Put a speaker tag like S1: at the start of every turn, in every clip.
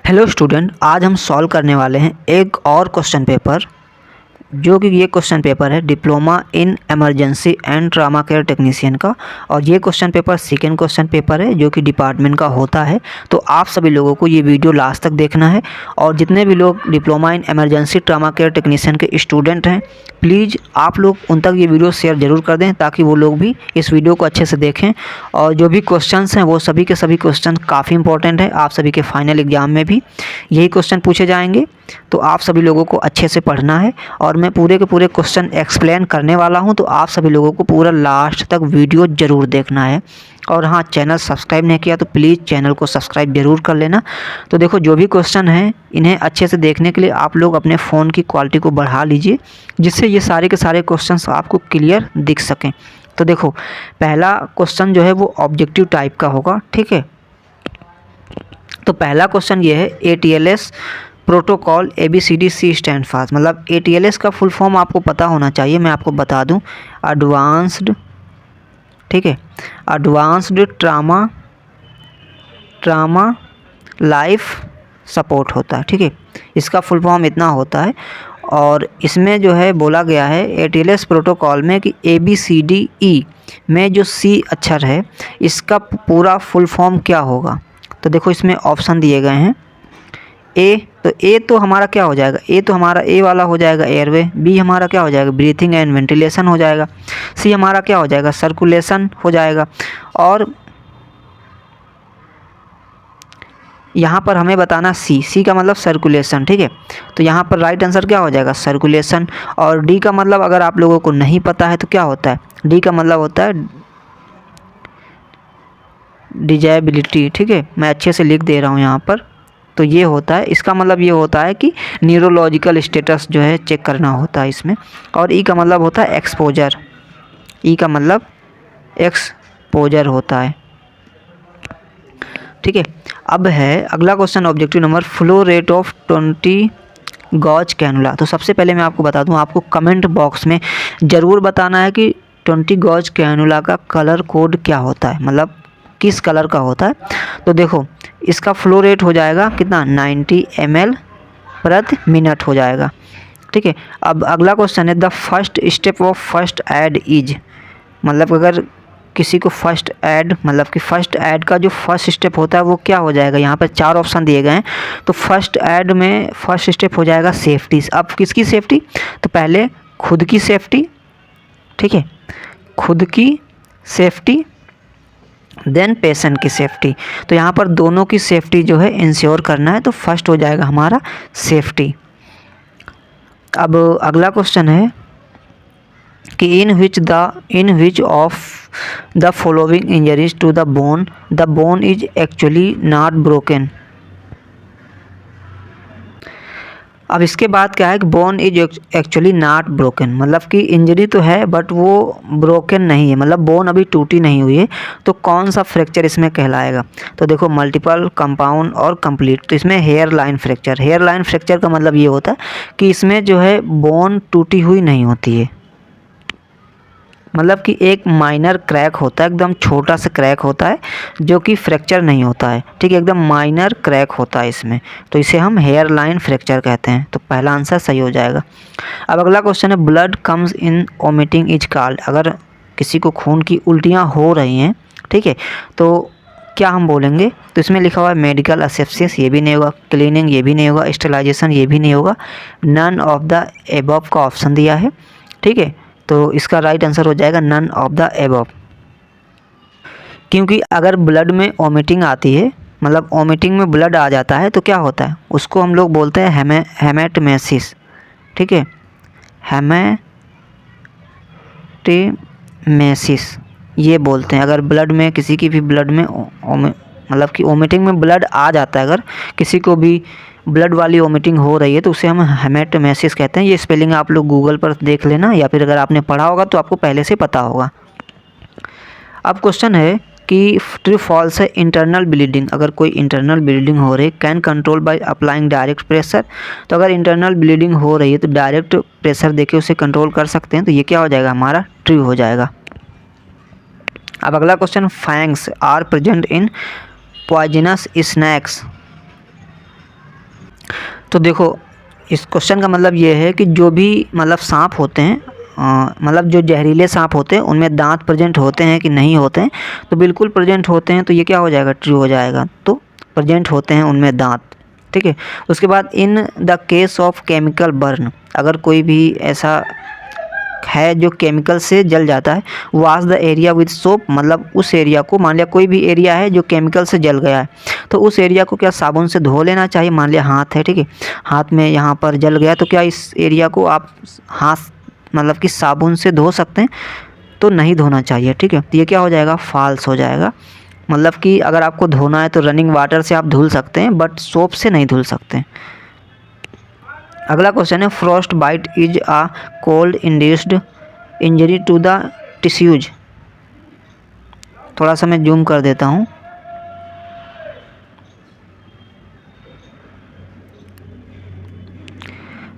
S1: Hello student, आज हम solve करने वाले हैं एक और क्वेश्चन पेपर, जो कि ये क्वेश्चन पेपर है diploma in emergency and trauma care technician का। और ये question paper second question paper है जो कि डिपार्टमेंट का होता है। तो आप सभी लोगों को ये वीडियो लास्ट तक देखना है। और जितने भी लोग diploma in emergency trauma care technician के स्टूडेंट हैं, प्लीज़ आप लोग उन तक ये वीडियो शेयर ज़रूर कर दें ताकि वो लोग भी इस वीडियो को अच्छे से देखें। और जो भी क्वेश्चंस हैं वो सभी के सभी क्वेश्चन काफ़ी इंपॉर्टेंट है। आप सभी के फाइनल एग्ज़ाम में भी यही क्वेश्चन पूछे जाएंगे, तो आप सभी लोगों को अच्छे से पढ़ना है। और मैं पूरे के पूरे क्वेश्चन एक्सप्लेन करने वाला हूं, तो आप सभी लोगों को पूरा लास्ट तक वीडियो ज़रूर देखना है। और हाँ, चैनल सब्सक्राइब नहीं किया तो प्लीज़ चैनल को सब्सक्राइब ज़रूर कर लेना। तो देखो, जो भी क्वेश्चन हैं इन्हें अच्छे से देखने के लिए आप लोग अपने फ़ोन की क्वालिटी को बढ़ा लीजिए, जिससे ये सारे के सारे क्वेश्चंस आपको क्लियर दिख सकें। तो देखो, पहला क्वेश्चन जो है वो ऑब्जेक्टिव टाइप का होगा, ठीक है। तो पहला क्वेश्चन ये है ATLS protocol ABCDC stand fast. मतलब ATLS का फुल फॉर्म आपको पता होना चाहिए, मैं आपको बता दूं। एडवांस्ड, ठीक है, एडवांस्ड ट्रामा लाइफ सपोर्ट होता है, ठीक है। इसका फुल फॉर्म इतना होता है। और इसमें जो है बोला गया है ATLS प्रोटोकॉल में कि ABCDE में जो C अक्षर है इसका पूरा फुल फॉर्म क्या होगा। तो देखो, इसमें ऑप्शन दिए गए हैं। ए तो हमारा क्या हो जाएगा, ए तो हमारा ए वाला हो जाएगा एयरवे। बी हमारा क्या हो जाएगा, ब्रीथिंग एंड वेंटिलेशन हो जाएगा। सी हमारा क्या हो जाएगा, सर्कुलेशन हो जाएगा। और यहाँ पर हमें बताना सी का मतलब सर्कुलेशन, ठीक है। तो यहाँ पर राइट आंसर क्या हो जाएगा, सर्कुलेशन। और डी का मतलब अगर आप लोगों को नहीं पता है तो क्या होता है, डी का मतलब होता है डिजेबिलिटी, ठीक है। मैं अच्छे से लिख दे रहा हूँ यहाँ पर। तो ये होता है, इसका मतलब ये होता है कि न्यूरोलॉजिकल स्टेटस जो है चेक करना होता है इसमें। और ई का मतलब होता है एक्सपोजर, ई का मतलब एक्सपोजर होता है, ठीक है। अब है अगला question, objective number flow rate of 20 gauge cannula. तो सबसे पहले मैं आपको बता दूं, आपको कमेंट बॉक्स में ज़रूर बताना है कि 20 गॉज कैनुला का कलर कोड क्या होता है, मतलब किस कलर का होता है। तो देखो, इसका फ्लो रेट हो जाएगा कितना, 90 ml प्रति मिनट हो जाएगा, ठीक है। अब अगला क्वेश्चन है the first step of first aid is. मतलब अगर किसी को फर्स्ट ऐड, मतलब कि फर्स्ट ऐड का जो फर्स्ट स्टेप होता है वो क्या हो जाएगा। यहाँ पर 4 ऑप्शन दिए गए हैं। तो फर्स्ट ऐड में फर्स्ट स्टेप हो जाएगा सेफ्टी। अब किसकी सेफ्टी, तो पहले खुद की सेफ्टी, ठीक है, खुद की सेफ्टी, देन पेशेंट की सेफ्टी। तो यहाँ पर दोनों की सेफ्टी जो है इंश्योर करना है, तो फर्स्ट हो जाएगा हमारा सेफ्टी। अब अगला क्वेश्चन है कि in which of the following injuries to the bone is actually not broken. अब इसके बाद क्या है कि bone is actually not broken, मतलब कि इंजरी तो है बट वो ब्रोकन नहीं है, मतलब बोन अभी टूटी नहीं हुई है। तो कौन सा फ्रैक्चर इसमें कहलाएगा। तो देखो, मल्टीपल, कंपाउंड और कंप्लीट। तो इसमें हेयर लाइन फ्रैक्चर का मतलब ये होता है कि इसमें जो है बोन टूटी हुई नहीं होती है, मतलब कि एक माइनर क्रैक होता है, एकदम छोटा सा क्रैक होता है जो कि फ्रैक्चर नहीं होता है, ठीक है, एकदम माइनर क्रैक होता है इसमें। तो इसे हम हेयर लाइन फ्रैक्चर कहते हैं। तो पहला आंसर सही हो जाएगा। अब अगला क्वेश्चन है blood comes in vomiting is called. अगर किसी को खून की उल्टियाँ हो रही हैं, ठीक है, तो क्या हम बोलेंगे। तो इसमें लिखा हुआ है मेडिकल असेप्सिस, ये भी नहीं होगा। क्लीनिंग, ये भी नहीं होगा। स्टेलाइजेशन, ये भी नहीं होगा। नन ऑफ द एबव का ऑप्शन दिया है, ठीक है। तो इसका राइट आंसर हो जाएगा नन ऑफ द एबव। क्योंकि अगर ब्लड में वोमिटिंग आती है, मतलब वोमिटिंग में ब्लड आ जाता है, तो क्या होता है, उसको हम लोग बोलते हैं हेमेटमेसिस, ठीक है, हेमेटेमेसिस ये बोलते हैं। अगर ब्लड में, किसी की भी ब्लड में मतलब कि वोमिटिंग में ब्लड आ जाता है, अगर किसी को भी ब्लड वाली वोमिटिंग हो रही है, तो उसे हम हेमेटोमेसिस कहते हैं। ये स्पेलिंग आप लोग गूगल पर देख लेना, या फिर अगर आपने पढ़ा होगा तो आपको पहले से पता होगा। अब क्वेश्चन है कि ट्रू फॉल्स है इंटरनल ब्लीडिंग। अगर कोई इंटरनल ब्लीडिंग हो रही है, can control by applying direct pressure. तो अगर इंटरनल ब्लीडिंग हो रही है तो डायरेक्ट प्रेशर देके उसे कंट्रोल कर सकते हैं। तो ये क्या हो जाएगा, हमारा ट्रू हो जाएगा। अब अगला question, fangs are present in poisonous snakes. तो देखो इस क्वेश्चन का मतलब ये है कि जो भी मतलब सांप होते हैं, मतलब जो जहरीले सांप होते हैं उनमें दांत प्रेजेंट होते हैं कि नहीं होते हैं, तो बिल्कुल प्रेजेंट होते हैं, तो ये क्या हो जाएगा, ट्रू हो जाएगा। तो प्रेजेंट होते हैं उनमें दांत, ठीक है। उसके बाद in the case of chemical burn, अगर कोई भी ऐसा है जो केमिकल से जल जाता है, wash the area with soap, मतलब उस एरिया को, मान लिया कोई भी एरिया है जो केमिकल से जल गया है, तो उस एरिया को क्या साबुन से धो लेना चाहिए। मान लिया हाथ है, ठीक है, हाथ में यहाँ पर जल गया, तो क्या इस एरिया को आप हाथ मतलब कि साबुन से धो सकते हैं, तो नहीं धोना चाहिए, ठीक है। तो ये क्या हो जाएगा, फॉल्स हो जाएगा। मतलब कि अगर आपको धोना है तो रनिंग वाटर से आप धुल सकते हैं, बट सोप से नहीं धुल सकते। अगला क्वेश्चन है, frost bite is a cold induced injury to the tissues. थोड़ा सा मैं जूम कर देता हूँ।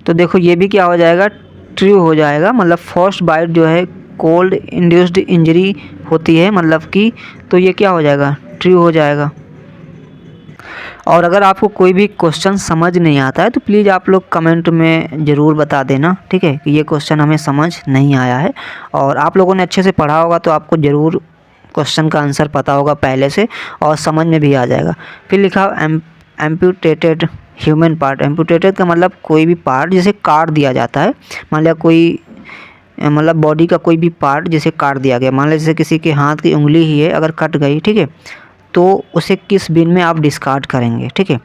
S1: तो देखो ये भी क्या हो जाएगा, ट्रू हो जाएगा। मतलब फ्रॉस्ट बाइट जो है कोल्ड इंड्यूस्ड इंजरी होती है, मतलब कि, तो ये क्या हो जाएगा, ट्रू हो जाएगा। और अगर आपको कोई भी क्वेश्चन समझ नहीं आता है तो प्लीज़ आप लोग कमेंट में ज़रूर बता देना, ठीक है, कि ये क्वेश्चन हमें समझ नहीं आया है। और आप लोगों ने अच्छे से पढ़ा होगा तो आपको ज़रूर क्वेश्चन का आंसर पता होगा पहले से और समझ में भी आ जाएगा। फिर लिखा एम्प्यूटेटेड ह्यूमन पार्ट। एम्प्यूटेटेड का मतलब कोई भी पार्ट जिसे काट दिया जाता है। मान लिया कोई मतलब बॉडी का कोई भी पार्ट जिसे काट दिया गया, मान लिया जैसे किसी के हाथ की उंगली ही है अगर कट गई, ठीक है, तो उसे किस बिन में आप डिस्कार्ड करेंगे, ठीक है।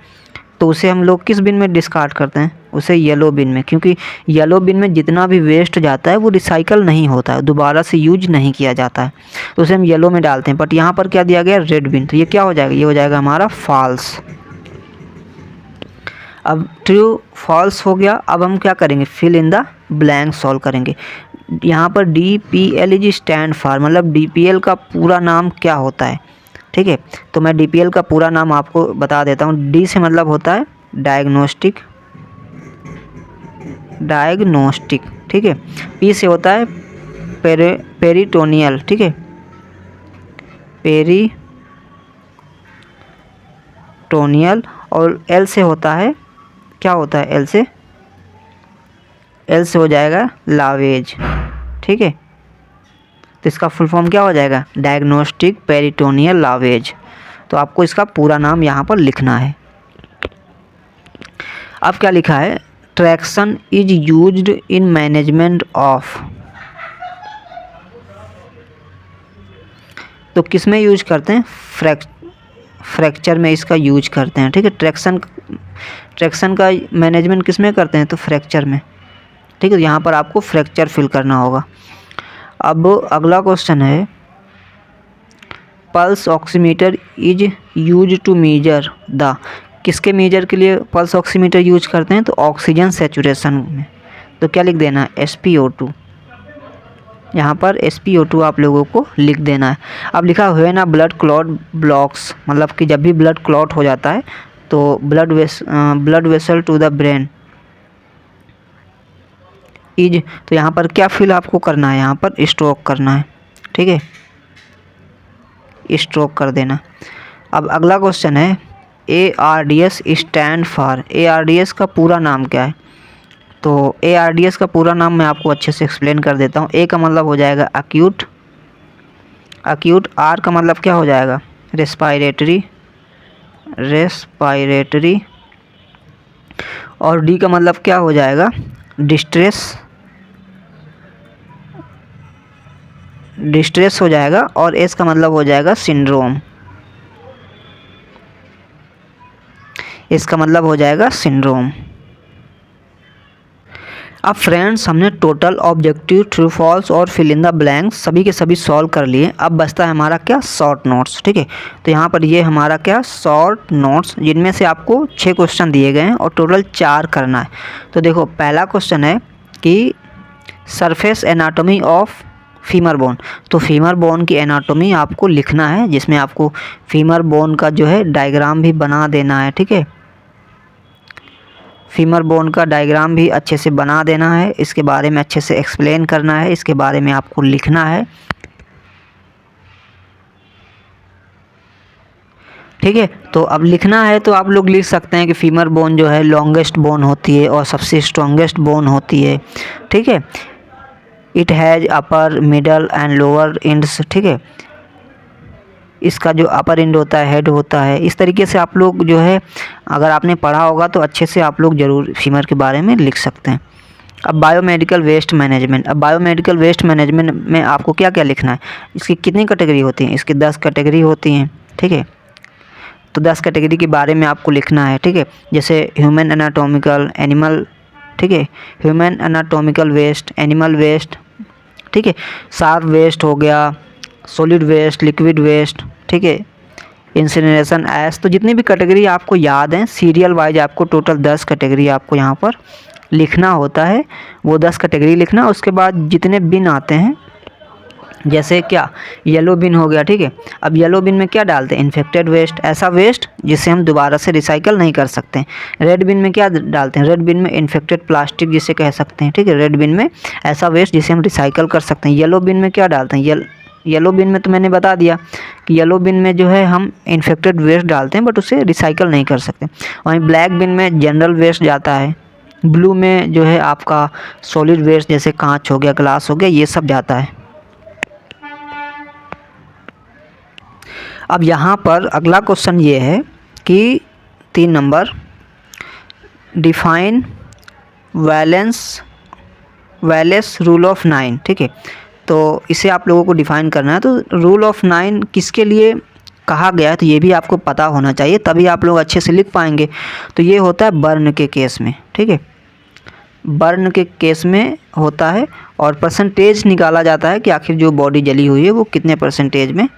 S1: तो उसे हम लोग किस बिन में डिस्कार्ड करते हैं, उसे येलो बिन में, क्योंकि येलो बिन में जितना भी वेस्ट जाता है वो रिसाइकल नहीं होता है, दोबारा से यूज नहीं किया जाता है, तो उसे हम येलो में डालते हैं। बट यहाँ पर क्या दिया गया, रेड बिन, तो ये क्या हो जाएगा, ये हो जाएगा हमारा फॉल्स। अब ट्रू फॉल्स हो गया। अब हम क्या करेंगे, fill in the blank solve करेंगे। यहाँ पर DPL इज स्टैंड फॉर, मतलब DPL का पूरा नाम क्या होता है, ठीक है। तो मैं DPL का पूरा नाम आपको बता देता हूँ। D से मतलब होता है डायग्नोस्टिक, ठीक है। P से होता है पेरिटोनियल, ठीक है, पेरिटोनियल। और L से होता है, क्या होता है, L से हो जाएगा लावेज, ठीक है। तो इसका फुल फॉर्म क्या हो जाएगा, डायग्नोस्टिक पेरिटोनियल लावेज। तो आपको इसका पूरा नाम यहाँ पर लिखना है। अब क्या लिखा है, traction is used in management of, तो किस में यूज करते हैं, फ्रैक्चर में इसका यूज करते हैं, ठीक है। ट्रैक्शन का मैनेजमेंट किस में करते हैं, तो फ्रैक्चर में, ठीक है। यहाँ पर आपको फ्रैक्चर फिल करना होगा। अब अगला क्वेश्चन है, pulse oximeter is use to measure the, किसके मेजर के लिए पल्स ऑक्सीमीटर यूज करते हैं, तो ऑक्सीजन सैचुरेशन में। तो क्या लिख देना है, SpO2, यहाँ पर SpO2 आप लोगों को लिख देना है। अब लिखा हुआ है ना, ब्लड क्लॉट ब्लॉक्स, मतलब कि जब भी ब्लड क्लॉट हो जाता है तो blood vessel to the brain is, तो यहाँ पर क्या फिल आपको करना है, यहाँ पर स्ट्रोक करना है, ठीक है, स्ट्रोक कर देना। अब अगला क्वेश्चन है, ARDS स्टैंड फॉर, ARDS का पूरा नाम क्या है। तो ARDS का पूरा नाम मैं आपको अच्छे से एक्सप्लेन कर देता हूँ। A का मतलब हो जाएगा अक्यूट, R का मतलब क्या हो जाएगा, रेस्पायरेटरी, और D का मतलब क्या हो जाएगा, डिस्ट्रेस हो जाएगा, और S का मतलब हो जाएगा सिंड्रोम, इसका मतलब हो जाएगा सिंड्रोम। अब फ्रेंड्स हमने टोटल, ऑब्जेक्टिव, ट्रू फॉल्स और फिल इन द ब्लैंक्स सभी के सभी सॉल्व कर लिए। अब बचता है हमारा क्या, शॉर्ट नोट्स, ठीक है। तो यहाँ पर ये हमारा क्या, शॉर्ट नोट्स, जिनमें से आपको 6 क्वेश्चन दिए गए हैं और टोटल 4 करना है। तो देखो पहला क्वेश्चन है कि surface anatomy of femur bone, तो फीमर बोन की एनाटॉमी आपको लिखना है, जिसमें आपको फीमर बोन का जो है डायग्राम भी बना देना है, ठीक है। फीमर बोन का डायग्राम भी अच्छे से बना देना है, इसके बारे में अच्छे से एक्सप्लेन करना है, इसके बारे में आपको लिखना है। ठीक है। तो अब लिखना है तो आप लोग लिख सकते हैं कि फीमर बोन जो है लॉन्गेस्ट बोन होती है और सबसे स्ट्रॉन्गेस्ट बोन होती है। ठीक है। It has upper middle and lower ends. ठीक है। इसका जो अपर एंड होता है हेड होता है। इस तरीके से आप लोग जो है अगर आपने पढ़ा होगा तो अच्छे से आप लोग ज़रूर फीमर के बारे में लिख सकते हैं। अब बायोमेडिकल वेस्ट मैनेजमेंट। अब बायोमेडिकल वेस्ट मैनेजमेंट में आपको क्या क्या लिखना है, इसकी कितनी कैटेगरी होती हैं, इसकी 10 कैटेगरी होती हैं। ठीक है। तो 10 कैटेगरी के बारे में आपको लिखना है। ठीक है। जैसे ह्यूमन एनाटॉमिकल, एनिमल, ठीक है, human anatomical waste, animal waste, ठीक है, शार्प वेस्ट हो गया, सॉलिड वेस्ट, लिक्विड वेस्ट, ठीक है, इंसिनरेशन ऐश। तो जितनी भी कैटेगरी आपको याद हैं सीरियल वाइज आपको टोटल 10 कैटेगरी आपको यहाँ पर लिखना होता है। वो 10 कैटेगरी लिखना। उसके बाद जितने बिन आते हैं, जैसे क्या येलो बिन हो गया। ठीक है। अब येलो बिन में क्या डालते हैं, इन्फेक्टेड वेस्ट, ऐसा वेस्ट जिसे हम दोबारा से रिसाइकल नहीं कर सकते हैं। रेड बिन में क्या डालते हैं, रेड बिन में इन्फेक्टेड प्लास्टिक जिसे कह सकते हैं। ठीक है। रेड बिन में ऐसा वेस्ट जिसे हम रिसाइकल कर सकते हैं। येलो बिन में क्या डालते हैं, येलो बिन में तो मैंने बता दिया कि येलो बिन में जो है हम इन्फेक्टेड वेस्ट डालते हैं बट उसे रिसाइकल नहीं कर सकते। वहीं ब्लैक बिन में जनरल वेस्ट जाता है। ब्लू में जो है आपका सॉलिड वेस्ट जैसे कांच हो गया, ग्लास हो गया, ये सब जाता है। अब यहाँ पर अगला क्वेश्चन ये है कि 3 number, define Wallace rule of 9। ठीक है। तो इसे आप लोगों को डिफ़ाइन करना है। तो रूल ऑफ 9 किसके लिए कहा गया है तो ये भी आपको पता होना चाहिए, तभी आप लोग अच्छे से लिख पाएंगे। तो ये होता है बर्न के केस में। ठीक है। बर्न के केस में होता है और परसेंटेज निकाला जाता है कि आखिर जो बॉडी जली हुई है वो कितने परसेंटेज में।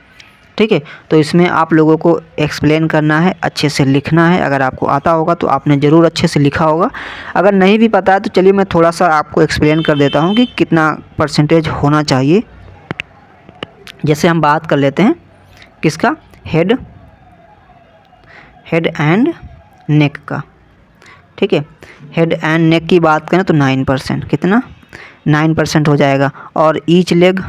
S1: ठीक है। तो इसमें आप लोगों को एक्सप्लेन करना है, अच्छे से लिखना है। अगर आपको आता होगा तो आपने ज़रूर अच्छे से लिखा होगा। अगर नहीं भी पता है तो चलिए मैं थोड़ा सा आपको एक्सप्लेन कर देता हूँ कि कितना परसेंटेज होना चाहिए। जैसे हम बात कर लेते हैं किसका, हेड एंड नेक का। ठीक है। हेड एंड नेक की बात करें तो 9%, कितना 9% हो जाएगा। और ईच लेग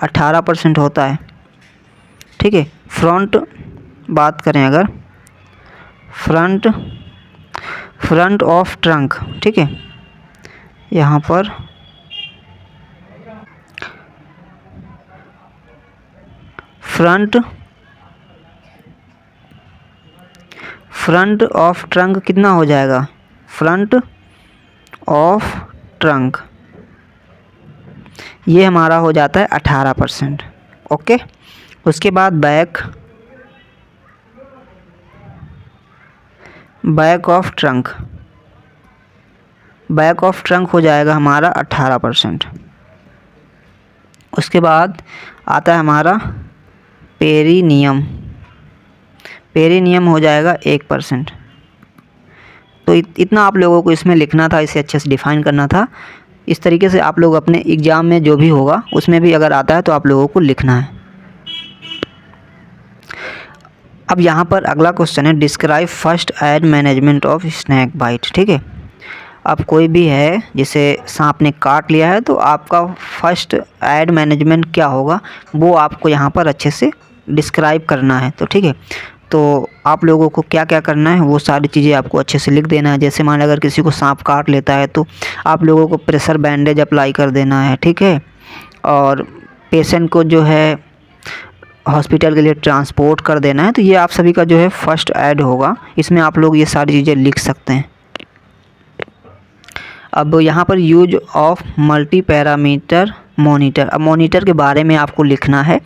S1: 18% होता है। ठीक है। फ्रंट बात करें अगर, फ्रंट ऑफ ट्रंक, ठीक है, यहाँ पर फ्रंट ऑफ ट्रंक कितना हो जाएगा, फ्रंट ऑफ ट्रंक ये हमारा हो जाता है 18%। ओके। उसके बाद बैक ऑफ ट्रंक हो जाएगा हमारा 18%। उसके बाद आता है हमारा पेरिनियम हो जाएगा 1%। तो इतना आप लोगों को इसमें लिखना था, इसे अच्छे से डिफ़ाइन करना था। इस तरीके से आप लोग अपने एग्ज़ाम में जो भी होगा उसमें भी अगर आता है तो आप लोगों को लिखना है। अब यहाँ पर अगला क्वेश्चन है, describe first aid management of snake bite. ठीक है। अब कोई भी है जिसे सांप ने काट लिया है तो आपका फर्स्ट एड मैनेजमेंट क्या होगा वो आपको यहाँ पर अच्छे से डिस्क्राइब करना है। तो ठीक है। तो आप लोगों को क्या क्या करना है वो सारी चीज़ें आपको अच्छे से लिख देना है। जैसे मान अगर किसी को सांप काट लेता है तो आप लोगों को प्रेशर बैंडेज अप्लाई कर देना है। ठीक है। और पेशेंट को जो है हॉस्पिटल के लिए ट्रांसपोर्ट कर देना है। तो ये आप सभी का जो है फर्स्ट ऐड होगा, इसमें आप लोग ये सारी चीज़ें लिख सकते हैं। अब यहाँ पर use of multi parameter monitor. अब मॉनिटर के बारे में आपको लिखना है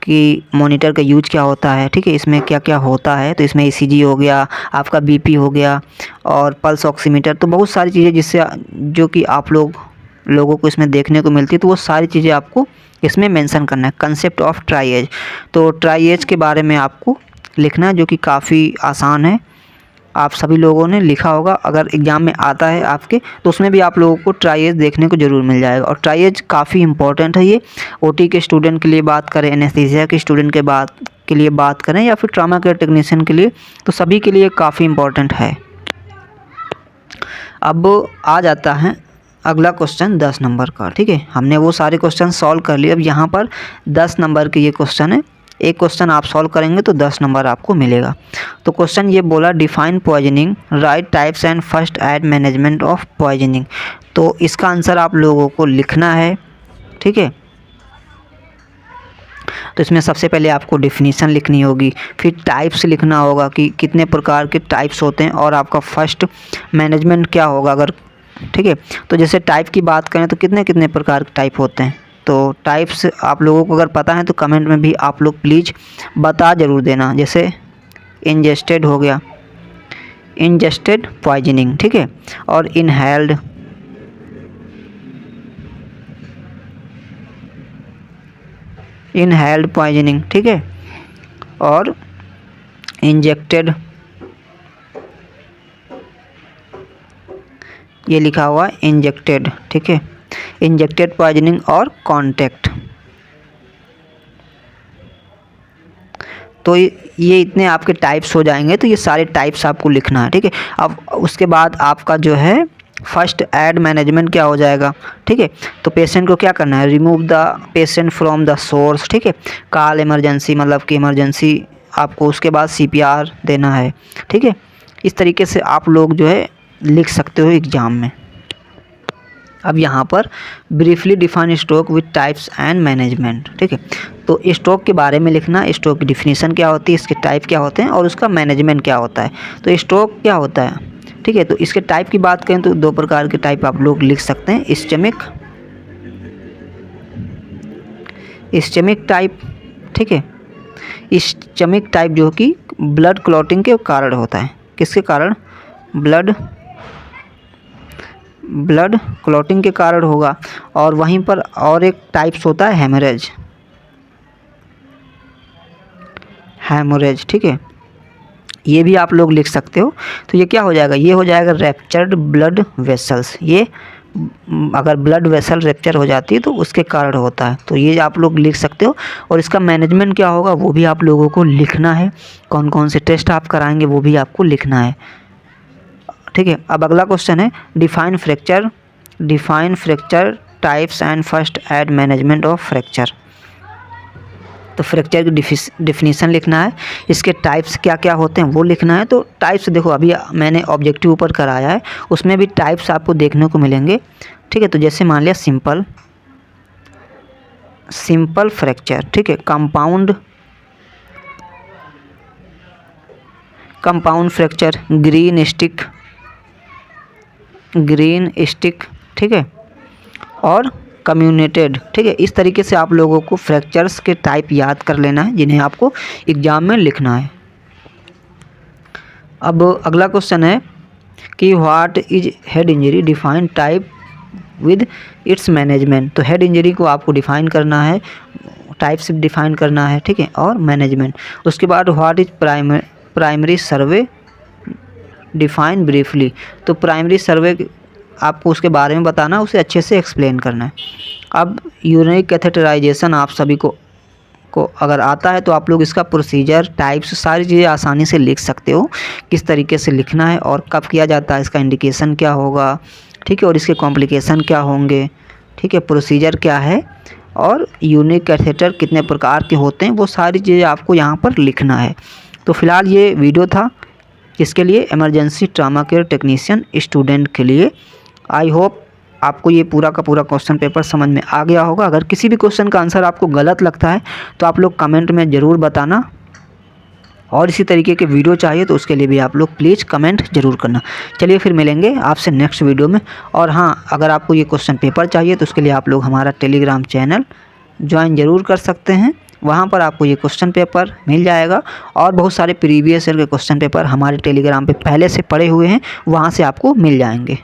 S1: कि मॉनिटर का यूज क्या होता है। ठीक है। इसमें क्या क्या होता है, तो इसमें ECG हो गया, आपका BP हो गया और पल्स ऑक्सीमीटर। तो बहुत सारी चीज़ें जिससे जो कि आप लोगों को इसमें देखने को मिलती है, तो वो सारी चीज़ें आपको इसमें मेंशन करना है। कंसेप्ट ऑफ ट्राइएज, तो ट्राइएज के बारे में आपको लिखना है जो कि काफ़ी आसान है, आप सभी लोगों ने लिखा होगा। अगर एग्ज़ाम में आता है आपके तो उसमें भी आप लोगों को ट्राइएज देखने को ज़रूर मिल जाएगा। और ट्राइएज काफ़ी इंपॉर्टेंट है। ये OT के स्टूडेंट के लिए बात करें, एनेस्थीसिया के स्टूडेंट के लिए बात करें या फिर ट्रामा केयर टेक्नीशियन के लिए, तो सभी के लिए काफ़ी इम्पॉर्टेंट है। अब आ जाता है अगला क्वेश्चन 10 नंबर का, ठीक है। हमने वो सारे क्वेश्चन सॉल्व कर लिए। अब यहाँ पर 10 नंबर के ये क्वेश्चन है। एक क्वेश्चन आप सॉल्व करेंगे तो 10 नंबर आपको मिलेगा। तो क्वेश्चन ये बोला, define poisoning, right types and first aid management of poisoning. तो इसका आंसर आप लोगों को लिखना है, ठीक है। तो इसमें सबसे पहले आपको डिफिनीशन लिखनी होगी, फिर टाइप्स लिखना होगा कि कितने प्रकार के टाइप्स होते हैं, और आपका फर्स्ट मैनेजमेंट क्या होगा अगर, ठीक है। तो जैसे टाइप की बात करें तो कितने कितने प्रकार के टाइप होते हैं। तो टाइप्स आप लोगों को अगर पता है तो कमेंट में भी आप लोग प्लीज़ बता ज़रूर देना। जैसे इंजेस्टेड हो गया, इंजेस्टेड पॉइजनिंग, ठीक है, और इनहेल्ड, इनहेल्ड पॉइजनिंग, ठीक है, और इंजेक्टेड, ये लिखा हुआ है इंजेक्टेड, ठीक है, इंजेक्टेड पॉइजनिंग और कॉन्टैक्ट। तो ये इतने आपके टाइप्स हो जाएंगे। तो ये सारे टाइप्स आपको लिखना है, ठीक है। अब उसके बाद आपका जो है फर्स्ट एड मैनेजमेंट क्या हो जाएगा, ठीक है। तो पेशेंट को क्या करना है, remove the patient from the source, ठीक है। कॉल इमरजेंसी, मतलब कि इमरजेंसी आपको, उसके बाद CPR देना है, ठीक है। इस तरीके से आप लोग जो है लिख सकते हो एग्ज़ाम में। अब यहाँ पर briefly define stroke with types and management, ठीक है। तो स्ट्रोक के बारे में लिखना, स्ट्रोक की डिफिनीशन क्या होती है, इसके टाइप क्या होते हैं और उसका मैनेजमेंट क्या होता है। तो स्ट्रोक क्या होता है, ठीक है। तो इसके टाइप की बात करें तो 2 प्रकार के टाइप आप लोग लिख सकते हैं, इस्चेमिक टाइप, ठीक है। इस्चेमिक टाइप जो कि ब्लड क्लॉटिंग के कारण होता है। किसके कारण, ब्लड क्लॉटिंग के कारण होगा। और वहीं पर और एक टाइप्स होता है हेमोरेज, ठीक है। ये भी आप लोग लिख सकते हो। तो ये क्या हो जाएगा, ये हो जाएगा रैप्चर्ड ब्लड वेसल्स। ये अगर ब्लड वेसल रैप्चर हो जाती है तो उसके कारण होता है। तो ये आप लोग लिख सकते हो। और इसका मैनेजमेंट क्या होगा वो भी आप लोगों को लिखना है। कौन कौन से टेस्ट आप कराएंगे वो भी आपको लिखना है, ठीक है। अब अगला क्वेश्चन है, define fracture types and first aid management of fracture. तो फ्रैक्चर की डिफिनीशन लिखना है, इसके टाइप्स क्या क्या होते हैं वो लिखना है। तो टाइप्स देखो, अभी मैंने ऑब्जेक्टिव ऊपर कराया है, उसमें भी टाइप्स आपको देखने को मिलेंगे, ठीक है। तो जैसे मान लिया सिंपल फ्रैक्चर, ठीक है, कंपाउंड फ्रैक्चर, ग्रीन स्टिक, ठीक है, और कम्युनेटेड, ठीक है। इस तरीके से आप लोगों को फ्रैक्चर्स के टाइप याद कर लेना है जिन्हें आपको एग्जाम में लिखना है। अब अगला क्वेश्चन है कि what is head injury, define type with its management. तो हेड इंजरी को आपको डिफाइन करना है, टाइप से डिफाइन करना है, ठीक है, और मैनेजमेंट। उसके बाद what is primary survey, define briefly. तो प्राइमरी सर्वे आपको उसके बारे में बताना, उसे अच्छे से एक्सप्लेन करना है। अब यूरिनरी कैथेटराइजेशन आप सभी को अगर आता है तो आप लोग इसका प्रोसीजर, टाइप्स, सारी चीज़ें आसानी से लिख सकते हो, किस तरीके से लिखना है और कब किया जाता है, इसका इंडिकेशन क्या होगा, ठीक है, और इसके कॉम्प्लिकेशन क्या होंगे, ठीक है, प्रोसीजर क्या है, और यूरिनरी कैथेटर कितने प्रकार के होते हैं, वो सारी चीज़ें आपको यहाँ पर लिखना है। तो फिलहाल ये वीडियो था किसके लिए, emergency trauma care technician student के लिए। आई होप आपको ये पूरा का पूरा क्वेश्चन पेपर समझ में आ गया होगा। अगर किसी भी क्वेश्चन का आंसर आपको गलत लगता है तो आप लोग कमेंट में ज़रूर बताना, और इसी तरीके के वीडियो चाहिए तो उसके लिए भी आप लोग प्लीज़ कमेंट ज़रूर करना। चलिए फिर मिलेंगे आपसे नेक्स्ट वीडियो में। और हाँ, अगर आपको ये क्वेश्चन पेपर चाहिए तो उसके लिए आप लोग हमारा टेलीग्राम चैनल ज्वाइन ज़रूर कर सकते हैं। वहाँ पर आपको ये क्वेश्चन पेपर मिल जाएगा, और बहुत सारे प्रीवियस ईयर के क्वेश्चन पेपर हमारे टेलीग्राम पे पहले से पड़े हुए हैं, वहाँ से आपको मिल जाएंगे।